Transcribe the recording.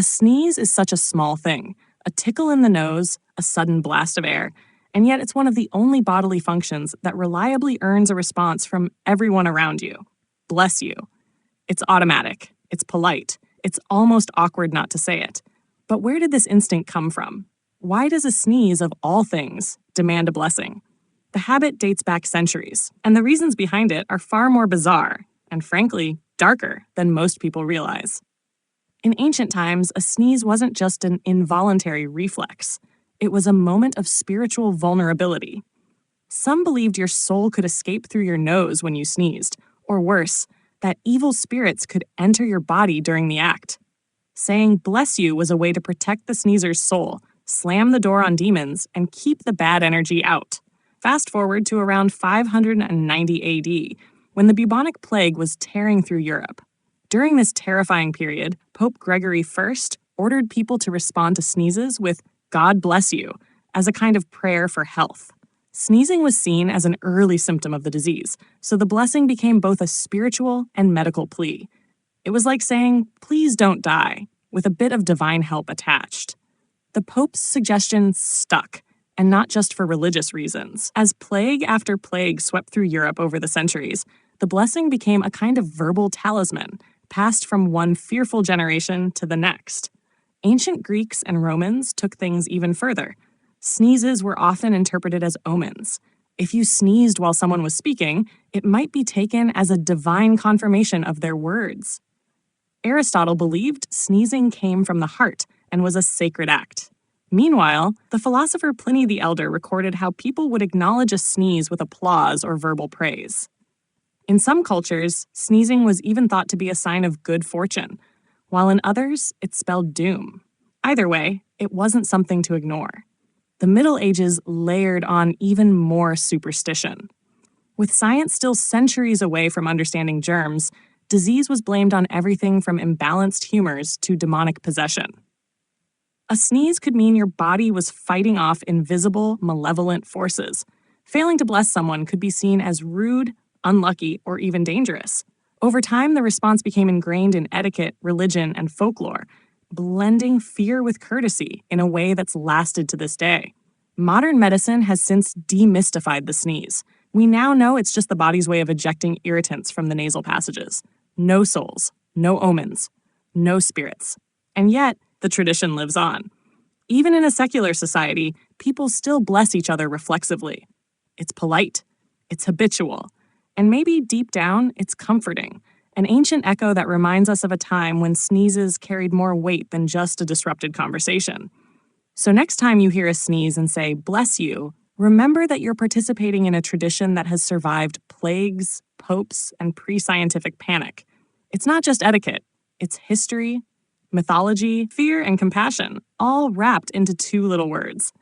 A sneeze is such a small thing, a tickle in the nose, a sudden blast of air, and yet it's one of the only bodily functions that reliably earns a response from everyone around you. Bless you. It's automatic. It's polite. It's almost awkward not to say it. But where did this instinct come from? Why does a sneeze, of all things, demand a blessing? The habit dates back centuries, and the reasons behind it are far more bizarre, and frankly, darker than most people realize. In ancient times, a sneeze wasn't just an involuntary reflex. It was a moment of spiritual vulnerability. Some believed your soul could escape through your nose when you sneezed, or worse, that evil spirits could enter your body during the act. Saying bless you was a way to protect the sneezer's soul, slam the door on demons, and keep the bad energy out. Fast forward to around 590 AD, when the bubonic plague was tearing through Europe. During this terrifying period, Pope Gregory I ordered people to respond to sneezes with "God bless you" as a kind of prayer for health. Sneezing was seen as an early symptom of the disease, so the blessing became both a spiritual and medical plea. It was like saying, "Please don't die," with a bit of divine help attached. The Pope's suggestion stuck, and not just for religious reasons. As plague after plague swept through Europe over the centuries, the blessing became a kind of verbal talisman, passed from one fearful generation to the next. Ancient Greeks and Romans took things even further. Sneezes were often interpreted as omens. If you sneezed while someone was speaking, it might be taken as a divine confirmation of their words. Aristotle believed sneezing came from the heart and was a sacred act. Meanwhile, the philosopher Pliny the Elder recorded how people would acknowledge a sneeze with applause or verbal praise. In some cultures, sneezing was even thought to be a sign of good fortune, while in others, it spelled doom. Either way, it wasn't something to ignore. The Middle Ages layered on even more superstition. With science still centuries away from understanding germs, disease was blamed on everything from imbalanced humors to demonic possession. A sneeze could mean your body was fighting off invisible, malevolent forces. Failing to bless someone could be seen as rude, unlucky, or even dangerous. Over time, the response became ingrained in etiquette, religion, and folklore, blending fear with courtesy in a way that's lasted to this day. Modern medicine has since demystified the sneeze. We now know it's just the body's way of ejecting irritants from the nasal passages. No souls, no omens, no spirits. And yet, the tradition lives on. Even in a secular society, people still bless each other reflexively. It's polite, it's habitual, and maybe deep down, it's comforting. An ancient echo that reminds us of a time when sneezes carried more weight than just a disrupted conversation. So next time you hear a sneeze and say, "bless you," remember that you're participating in a tradition that has survived plagues, popes, and pre-scientific panic. It's not just etiquette, it's history, mythology, fear, and compassion, all wrapped into two little words.